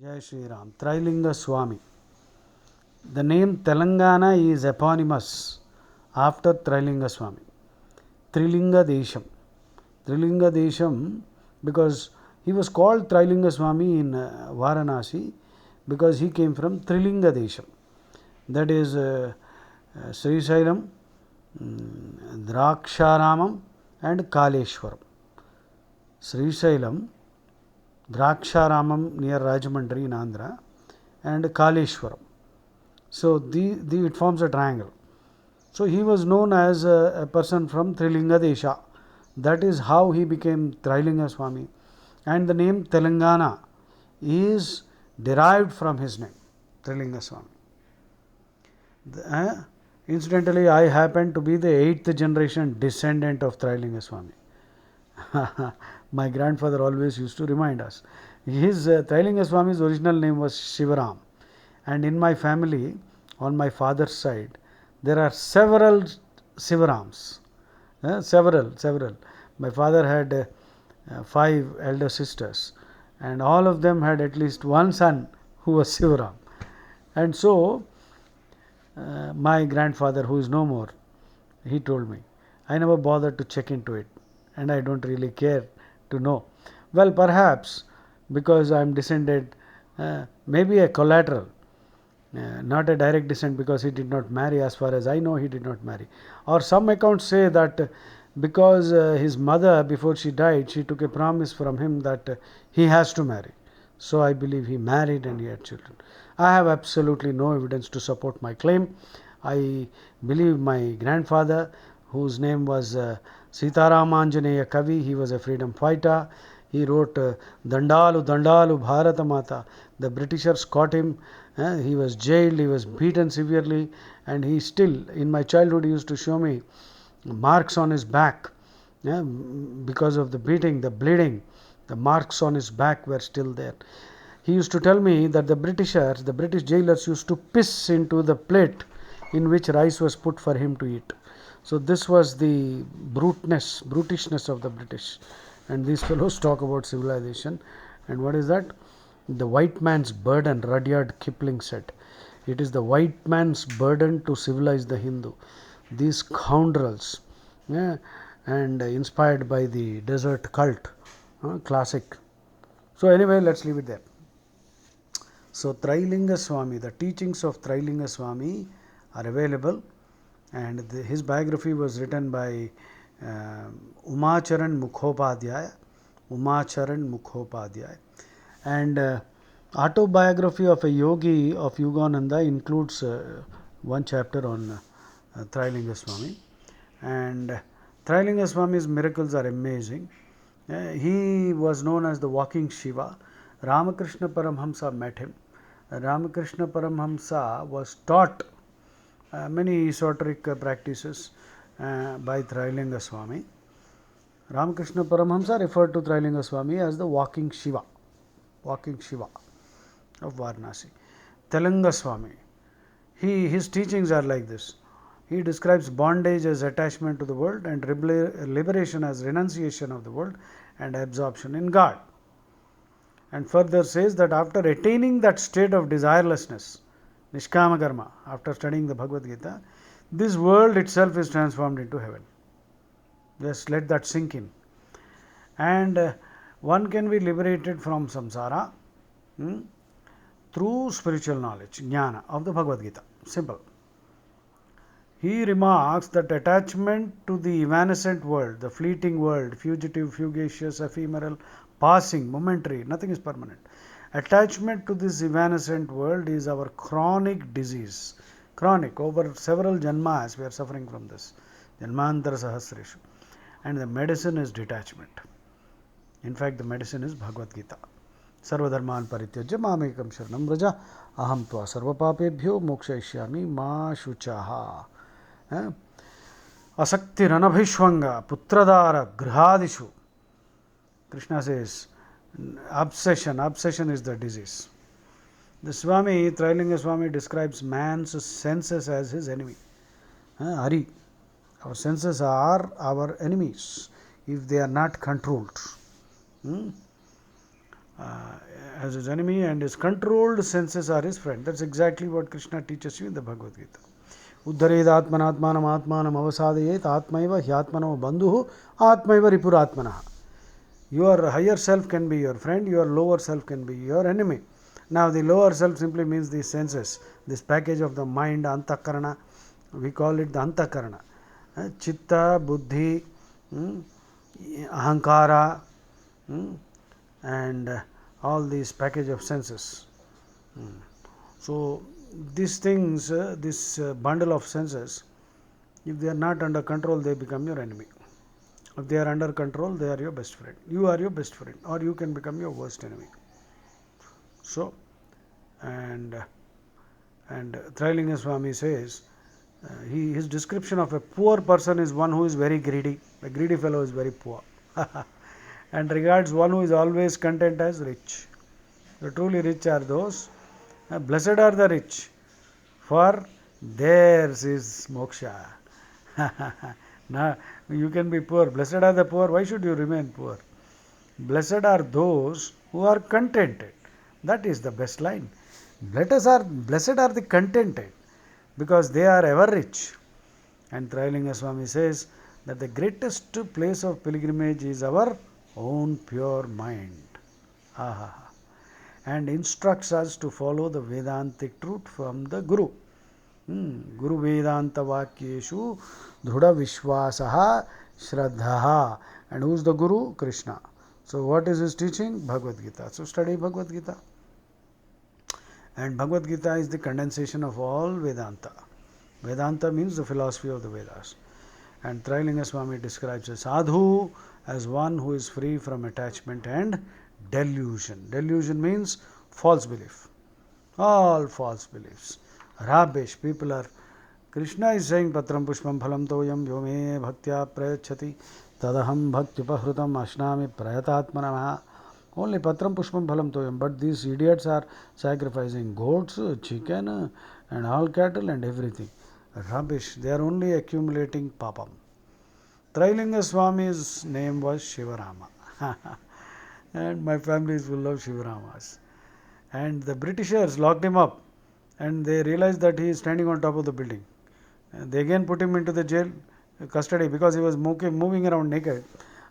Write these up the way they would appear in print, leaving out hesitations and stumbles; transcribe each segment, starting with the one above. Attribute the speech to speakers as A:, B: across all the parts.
A: Jai Shri Ram. Trilinga Swami. The name Telangana is eponymous after Trilinga Swami. Trilinga Desham. Trilinga Desham because he was called Trilinga Swami in Varanasi because he came from Trilinga Desham. That is Sri Sailam, Draksharamam and Kaleshwaram. Sri Sailam, Draksharamam near Rajamandri in Andhra and Kaleshwaram. So it forms a triangle. So he was known as a person from Trilinga Desha. That is how he became Trilinga Swami. And the name Telangana is derived from his name, Trilinga Swami. Incidentally, I happen to be the 8th generation descendant of Trilinga Swami. My grandfather always used to remind us. His Trilinga Swami's original name was Shivaram. And in my family, on my father's side, there are several Sivarams. Several. My father had 5 elder sisters, and all of them had at least one son who was Sivaram. And so, my grandfather, who is no more, he told me, I never bothered to check into it, and I don't really care to know. Well, perhaps because I am descended, maybe a collateral. Not a direct descent because he did not marry. As far as I know, he did not marry. Or some accounts say that because his mother, before she died, she took a promise from him that he has to marry. So I believe he married and he had children. I have absolutely no evidence to support my claim. I believe my grandfather, whose name was Sitaramanjaneya Kavi, he was a freedom fighter. He wrote Dandalu Dandalu Bharata Mata. The Britishers caught him. He was jailed, he was beaten severely, and he still, in my childhood, he used to show me marks on his back. Because of the beating, the bleeding, the marks on his back were still there. He used to tell me that the British jailers used to piss into the plate in which rice was put for him to eat. So this was the brutishness of the British. And these fellows talk about civilization. And what is that? The white man's burden, Rudyard Kipling said. It is the white man's burden to civilize the Hindu. These scoundrels, and inspired by the desert cult, classic. So anyway, let's leave it there. So Trilinga Swami, the teachings of Trilinga Swami are available, and his biography was written by Umacharan Mukhopadhyay. And autobiography of a yogi of Yogananda includes one chapter on Trilinga Swami. And Trilinga Swami's miracles are amazing. He was known as the walking Shiva. Ramakrishna Paramhamsa met him. Ramakrishna Paramhamsa was taught many esoteric practices by Trilinga Swami. Ramakrishna Paramhamsa referred to Trilinga Swami as the walking Shiva of Varanasi. Telanga Swami, his teachings are like this. He describes bondage as attachment to the world and liberation as renunciation of the world and absorption in God. And further says that after attaining that state of desirelessness, Nishkama Karma, after studying the Bhagavad Gita, this world itself is transformed into heaven. Just let that sink in. And one can be liberated from samsara through spiritual knowledge, jnana of the Bhagavad Gita. Simple. He remarks that attachment to the evanescent world, the fleeting world, fugitive, fugacious, ephemeral, passing, momentary, nothing is permanent. Attachment to this evanescent world is our chronic disease. Chronic, over several janmas we are suffering from this. Janmantara sahasreshu. And the medicine is detachment. In fact, the medicine is Bhagavad Gita. Sarvadharman parityajya mamekam sharanam vraja aham tva sarvapapebhyo mokshayishyami ma shuchaha. Asakti ranabhishwanga putradara grihadishu. Krishna says, obsession is the disease. The Swami, Trilinga Swami, describes man's senses as his enemy. Hari. Our senses are our enemies if they are not controlled. as his enemy, and his controlled senses are his friend. That's exactly what Krishna teaches you in the Bhagavad Gita. Uddhared atmanatmanam atmanam avasadayet atmaiva hyatmano bandhu atmaiva ripuratmanah. Your higher self can be your friend, your lower self can be your enemy. Now the lower self simply means the senses, this package of the mind, antakarana, we call it the antakarana. Chitta, buddhi, ahankara, and all these package of senses. So these things, this bundle of senses, if they are not under control, they become your enemy. If they are under control, they are your best friend. You are your best friend, or you can become your worst enemy. So, and Trilinga Swami says, his description of a poor person is one who is very greedy. A greedy fellow is very poor. And regards one who is always content as rich. The truly rich are those, blessed are the rich, for theirs is moksha. Now, you can be poor. Blessed are the poor. Why should you remain poor? Blessed are those who are contented. That is the best line. Blessed are the contented, because they are ever rich. And Trilinga Swami says that the greatest place of pilgrimage is our own pure mind. And instructs us to follow the Vedantic truth from the Guru. Guru Vedanta Vakyeshu Dhrudha Vishwasaha Shraddhaha. And who is the Guru? Krishna. So what is his teaching? Bhagavad Gita. So study Bhagavad Gita. And Bhagavad Gita is the condensation of all Vedanta. Vedanta means the philosophy of the Vedas. And Trilinga Swami describes a sadhu as one who is free from attachment and delusion. Delusion means false belief. All false beliefs. Rubbish. People are. Krishna is saying Patram Pushpam Phalam Toyam Yome Bhaktya Prayachati Tadaham Bhaktupahrutam Ashnami Prayatatmanamaha. Only Patram Pushpam Phalam Toyam. But these idiots are sacrificing goats, chicken, and all cattle and everything. Rubbish. They are only accumulating papam. Trilinga Swami's name was Shivarama. And my family is full of Shivaramas. And the Britishers locked him up, and they realized that he is standing on top of the building. And they again put him into the jail custody because he was moving around naked.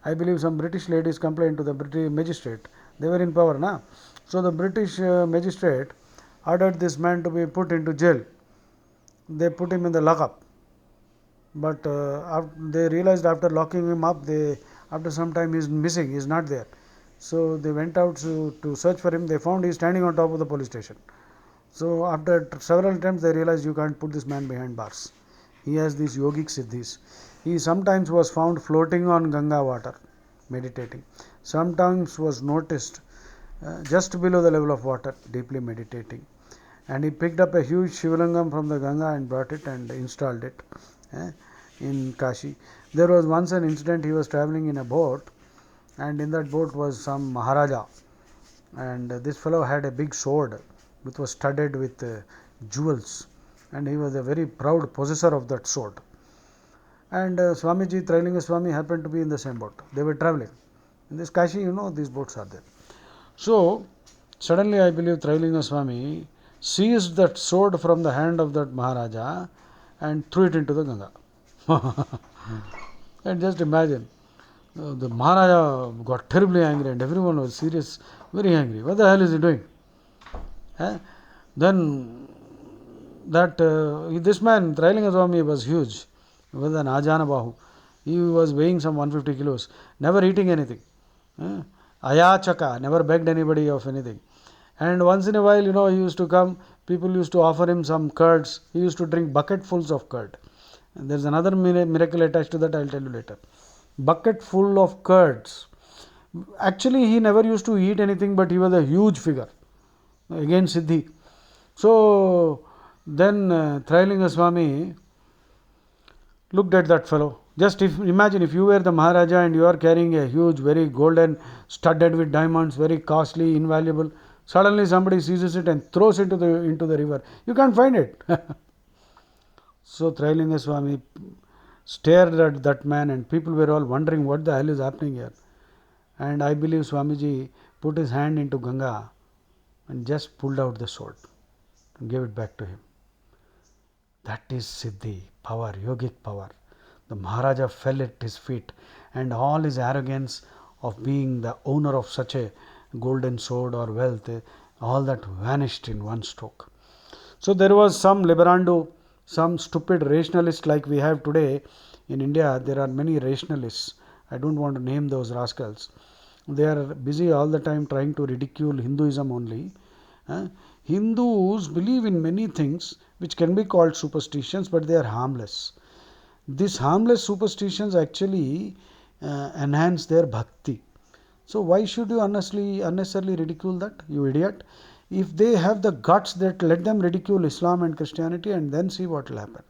A: I believe some British ladies complained to the British magistrate. They were in power now. So the British magistrate ordered this man to be put into jail. They put him in the lockup. But they realized after locking him up, after some time he is missing, he is not there. So they went out to search for him. They found he is standing on top of the police station. So after several attempts, they realized you can't put this man behind bars. He has these yogic siddhis. He sometimes was found floating on Ganga water, meditating. Sometimes was noticed just below the level of water, deeply meditating. And he picked up a huge Shivalingam from the Ganga and brought it and installed it in Kashi. There was once an incident. He was traveling in a boat, and in that boat was some Maharaja. And this fellow had a big sword which was studded with jewels, and he was a very proud possessor of that sword. And Swamiji, Trilinga Swami happened to be in the same boat. They were traveling. In this Kashi, you know, these boats are there. So suddenly I believe Trilinga Swami seized that sword from the hand of that Maharaja and threw it into the Ganga. And just imagine, the Maharaja got terribly angry and everyone was serious, very angry. What the hell is he doing? Then that this man, Trilinga Swami, was huge. He was an Ajana Bahu. He was weighing some 150 kilos, never eating anything. Ayachaka, never begged anybody of anything. And once in a while, he used to come, people used to offer him some curds. He used to drink bucketfuls of curd. And there's another miracle attached to that, I'll tell you later. Bucket full of curds. Actually, he never used to eat anything, but he was a huge figure. Again, Siddhi. So then Trilinga Swami looked at that fellow. Just imagine if you were the Maharaja and you are carrying a huge, very golden, studded with diamonds, very costly, invaluable. Suddenly somebody seizes it and throws it into the river. You can't find it. So Trilinga Swami stared at that man, and people were all wondering what the hell is happening here. And I believe Swamiji put his hand into Ganga and just pulled out the sword and gave it back to him. That is Siddhi, power, yogic power. The Maharaja fell at his feet, and all his arrogance of being the owner of such a golden sword or wealth, all that vanished in one stroke. So there was some liberando, some stupid rationalist like we have today. In India, there are many rationalists. I don't want to name those rascals. They are busy all the time trying to ridicule Hinduism only. Hindus believe in many things which can be called superstitions, but they are harmless. These harmless superstitions actually enhance their bhakti. So why should you unnecessarily ridicule that, you idiot? If they have the guts, that let them ridicule Islam and Christianity and then see what will happen.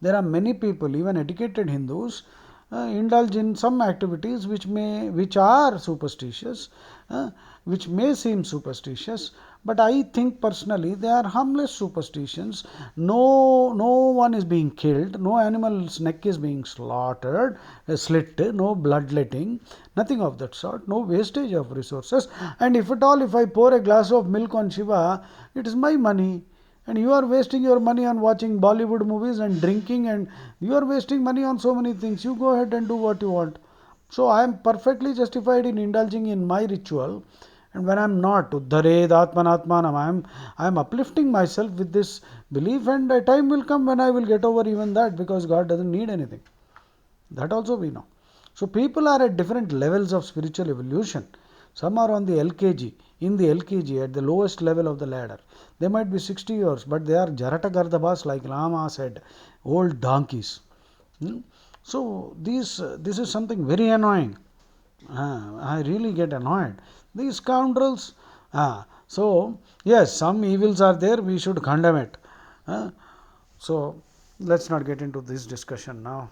A: There are many people, even educated Hindus, indulge in some activities which are superstitious, which may seem superstitious, but I think personally they are harmless superstitions. No one is being killed, no animal's neck is being slaughtered, slit, no bloodletting, nothing of that sort, no wastage of resources. And if at all, if I pour a glass of milk on Shiva, it is my money. And you are wasting your money on watching Bollywood movies and drinking, and you are wasting money on so many things. You go ahead and do what you want. So I am perfectly justified in indulging in my ritual. And when I am not, Uddhared Atmanatmanam, I am uplifting myself with this belief, and a time will come when I will get over even that, because God doesn't need anything. That also we know. So people are at different levels of spiritual evolution. Some are on the LKG, in the LKG, at the lowest level of the ladder. They might be 60 years, but they are Jarata Gardhabas, like Lama said, old donkeys. So this is something very annoying. I really get annoyed. These scoundrels. So yes, some evils are there, we should condemn it. So let's not get into this discussion now.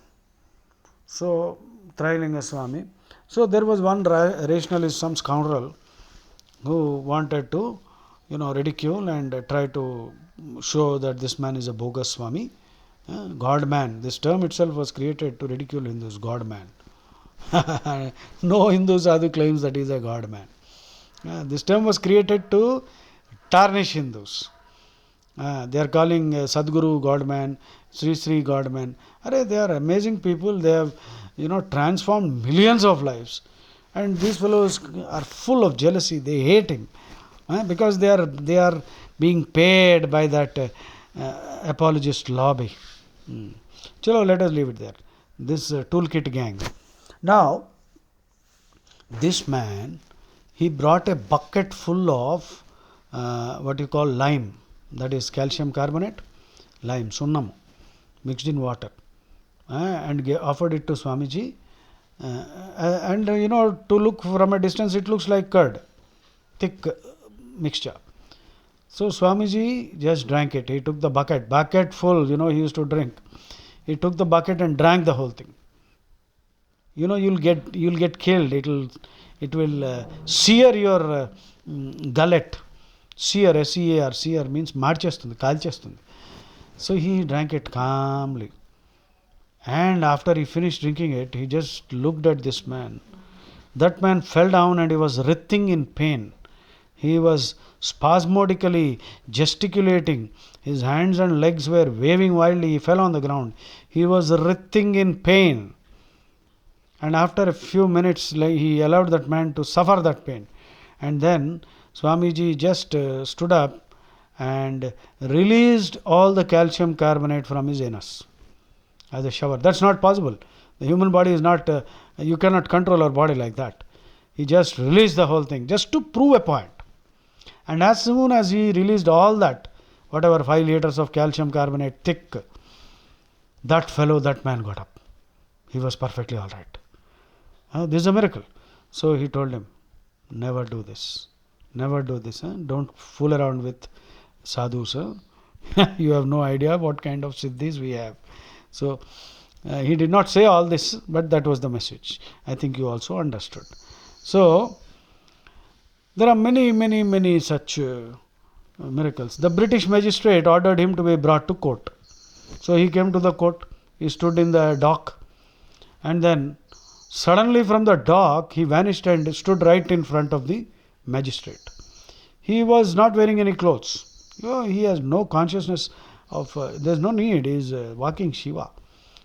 A: So Trailinga Swami. So there was one rationalist, some scoundrel, who wanted to, ridicule and try to show that this man is a bogus Swami, God man. This term itself was created to ridicule Hindus, God man. No Hindu sadhu claims that he is a God man. This term was created to tarnish Hindus. They are calling Sadguru God man, Sri Sri God man. They are amazing people. They have, transformed millions of lives. And these fellows are full of jealousy. They hate him because they are being paid by that apologist lobby. Chalo, let us leave it there. This toolkit gang. Now, this man, he brought a bucket full of what you call lime, that is calcium carbonate, lime, sunnam, mixed in water, and offered it to Swamiji. And to look from a distance, it looks like curd, thick mixture. So Swamiji just drank it. He took the bucket full, he used to drink. He took the bucket and drank the whole thing. You'll get killed. It will sear your gullet. Sear, S-E-A-R, sear means marchestundi, kalchestundi. So he drank it calmly. And after he finished drinking it, he just looked at this man. That man fell down and he was writhing in pain. He was spasmodically gesticulating. His hands and legs were waving wildly. He fell on the ground. He was writhing in pain. And after a few minutes, he allowed that man to suffer that pain. And then Swamiji just stood up and released all the calcium carbonate from his anus as a shower. That's not possible. The human body is not, you cannot control our body like that. He just released the whole thing just to prove a point. And as soon as he released all that, whatever 5 liters of calcium carbonate thick, that man got up. He was perfectly all right. This is a miracle. So he told him, never do this. Never do this. Don't fool around with sadhus. You have no idea what kind of siddhis we have. So he did not say all this, but that was the message. I think you also understood. So there are many such miracles. The British magistrate ordered him to be brought to court. So he came to the court. He stood in the dock, and then Suddenly from the dock he vanished and stood right in front of the magistrate. He was not wearing any clothes. He has no consciousness of, there's no need, he is walking Shiva.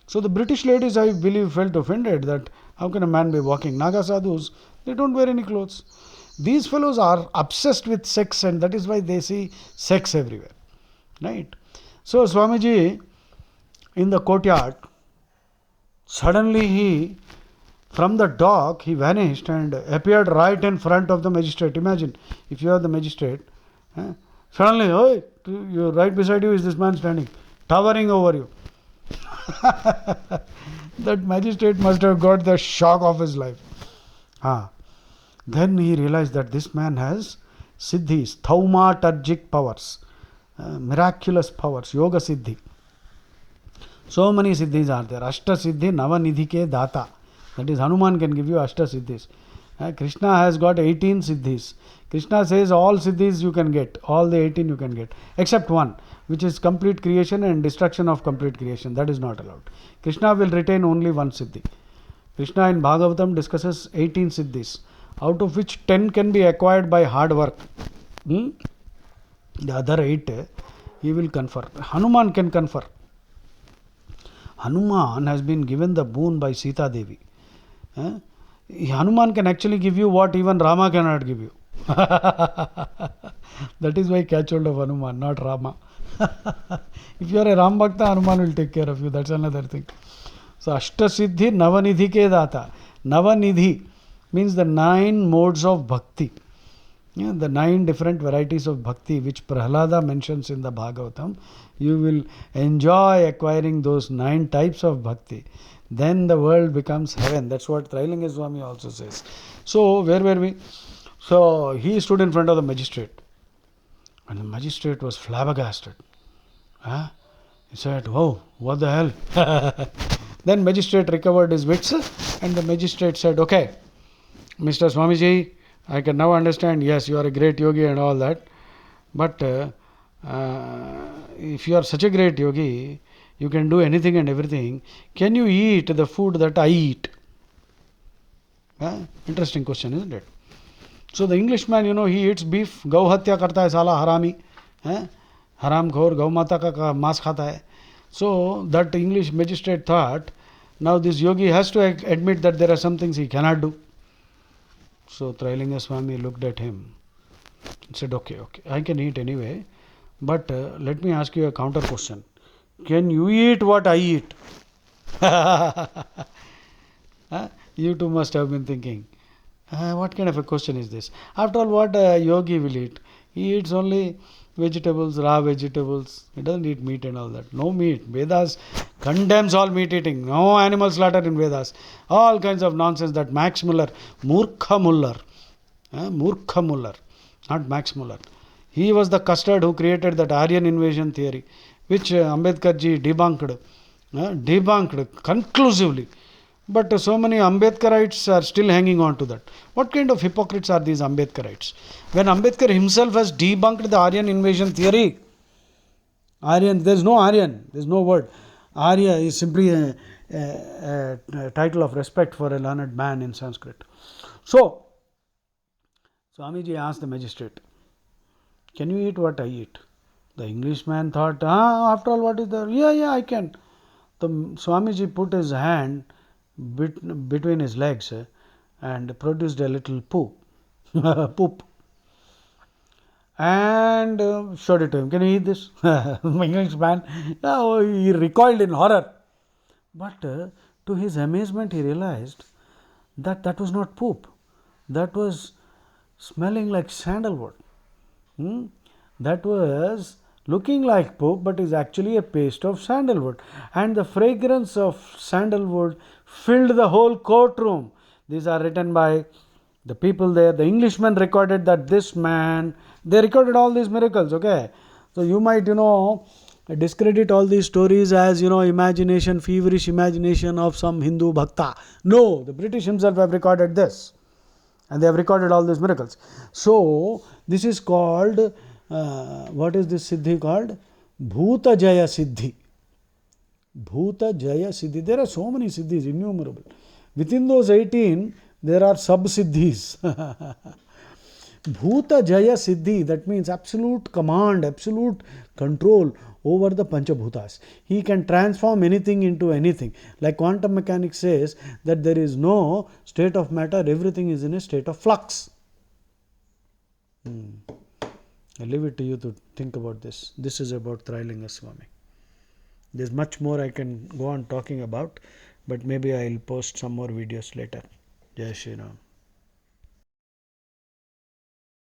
A: So the British ladies, I believe, felt offended that how can a man be walking? Naga sadhus, they don't wear any clothes. These fellows are obsessed with sex, and that is why they see sex everywhere. Right? So Swamiji, in the courtyard, suddenly from the dock, he vanished and appeared right in front of the magistrate. Imagine, if you are the magistrate, suddenly, oh, right beside you is this man standing, towering over you. That magistrate must have got the shock of his life. Then he realized that this man has siddhis, thaumaturgic powers, miraculous powers, yoga siddhi. So many siddhis are there. Ashta siddhi navanidhi ke data. That is, Hanuman can give you Ashta siddhis. Krishna has got 18 siddhis. Krishna says all siddhis you can get, all the 18 you can get, except one, which is complete creation and destruction of complete creation. That is not allowed. Krishna will retain only one siddhi. Krishna in Bhagavatam discusses 18 siddhis, out of which 10 can be acquired by hard work. The other 8 he will confer. Hanuman can confer. Hanuman has been given the boon by Sita Devi. Hanuman can actually give you what even Rama cannot give you. That is why catch hold of Hanuman, not Rama. If you are a Ram Bhakta, Hanuman will take care of you. That's another thing. So Ashta Siddhi Navanidhi ke data. Navanidhi means the 9 modes of bhakti. The 9 different varieties of bhakti which Prahlada mentions in the Bhagavatam. You will enjoy acquiring those 9 types of bhakti. Then the world becomes heaven. That's what Trailinga Swami also says. So where were we? So he stood in front of the magistrate. And the magistrate was flabbergasted. He said, "Oh, what the hell?" Then magistrate recovered his wits and the magistrate said, "Okay, Mr. Swamiji, I can now understand, yes, you are a great yogi and all that. But if you are such a great yogi, you can do anything and everything. Can you eat the food that I eat?" Interesting question, isn't it? So the Englishman, he eats beef. Gau hatya karta hai sala harami. Haram khor, gau mata ka mas khata hai. So that English magistrate thought, now this yogi has to admit that there are some things he cannot do. So Trailinga Swami looked at him and said, okay, I can eat anyway. But let me ask you a counter question. Can you eat what I eat? You too must have been thinking, what kind of a question is this? After all, what a yogi will eat? He eats only vegetables, raw vegetables. He doesn't eat meat and all that. No meat. Vedas condemns all meat eating. No animal slaughter in Vedas. All kinds of nonsense that Max Muller, Murkha Muller, not Max Muller. He was the custard who created that Aryan invasion theory, which Ambedkar ji debunked conclusively. But so many Ambedkarites are still hanging on to that. What kind of hypocrites are these Ambedkarites? When Ambedkar himself has debunked the Aryan invasion theory, there's no Aryan, there's no word. Arya is simply a title of respect for a learned man in Sanskrit. So, Swamiji asked the magistrate, "Can you eat what I eat?" The Englishman thought, after all, what is there? Yeah, I can. The Swamiji put his hand between his legs and produced a little poop and showed it to him. "Can you eat this?" Englishman, he recoiled in horror. But to his amazement, he realized that that was not poop. That was smelling like sandalwood. That was looking like poop, but is actually a paste of sandalwood. And the fragrance of sandalwood filled the whole courtroom. These are written by the people there. The Englishmen recorded that this man, they recorded all these miracles, okay? So you might, discredit all these stories as, imagination, feverish imagination of some Hindu bhakta. No, the British himself have recorded this. And they have recorded all these miracles. So, this is called, what is this siddhi called? Bhuta Jaya Siddhi. Bhuta Jaya Siddhi. There are so many siddhis, innumerable. Within those 18, there are sub-siddhis. Bhuta Jaya Siddhi, that means absolute command, absolute control over the Panchabhutas. He can transform anything into anything. Like quantum mechanics says that there is no state of matter, everything is in a state of flux. I leave it to you to think about this. This is about Trilinga Swami. There's much more I can go on talking about, but maybe I'll post some more videos later. Jai Shri Ram.